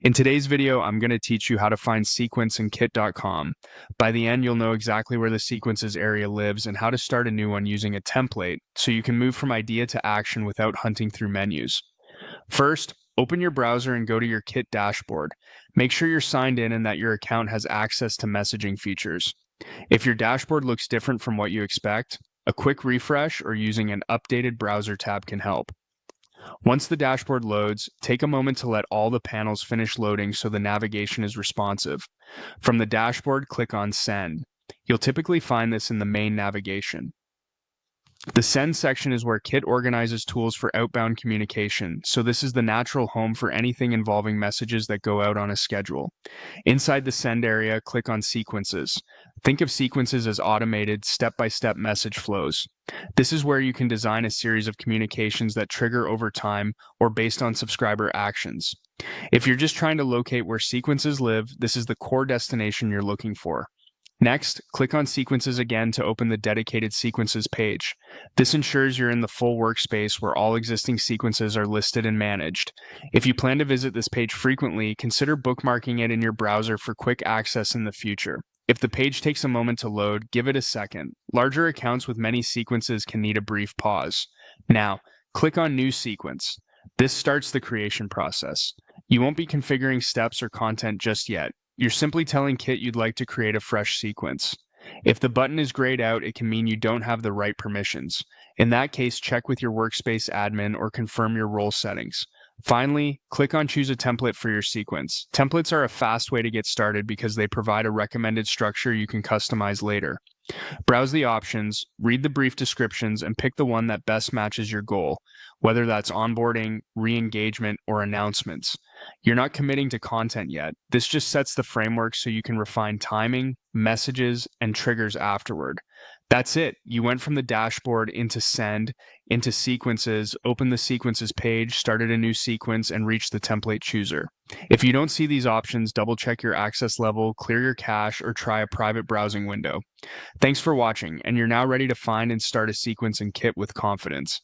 In today's video, I'm going to teach you how to find sequence in Kitcom. By the end, you'll know exactly where the sequences area lives and how to start a new one using a template, so you can move from idea to action without hunting through menus. First, open your browser and go to your Kit dashboard. Make sure you're signed in and that your account has access to messaging features. If your dashboard looks different from what you expect, a quick refresh or using an updated browser tab can help. Once the dashboard loads, take a moment to let all the panels finish loading so the navigation is responsive. From the dashboard, click on Send. You'll typically find this in the main navigation. The Send section is where Kit organizes tools for outbound communication, so this is the natural home for anything involving messages that go out on a schedule. Inside the Send area, click on Sequences. Think of sequences as automated, step-by-step message flows. This is where you can design a series of communications that trigger over time or based on subscriber actions. If you're just trying to locate where sequences live, this is the core destination you're looking for. Next, click on Sequences again to open the dedicated Sequences page. This ensures you're in the full workspace where all existing sequences are listed and managed. If you plan to visit this page frequently, consider bookmarking it in your browser for quick access in the future. If the page takes a moment to load, give it a second. Larger accounts with many sequences can need a brief pause. Now, click on New Sequence. This starts the creation process. You won't be configuring steps or content just yet. You're simply telling Kit you'd like to create a fresh sequence. If the button is grayed out, it can mean you don't have the right permissions. In that case, check with your workspace admin or confirm your role settings. Finally, click on Choose a Template for your sequence. Templates are a fast way to get started because they provide a recommended structure you can customize later. Browse the options, read the brief descriptions, and pick the one that best matches your goal, whether that's onboarding, re-engagement, or announcements. You're not committing to content yet. This just sets the framework so you can refine timing, messages, and triggers afterward. That's it. You went from the dashboard into Send, into Sequences, opened the Sequences page, started a new sequence, and reached the template chooser. If you don't see these options, double check your access level, clear your cache, or try a private browsing window. Thanks for watching, and you're now ready to find and start a sequence in Kit with confidence.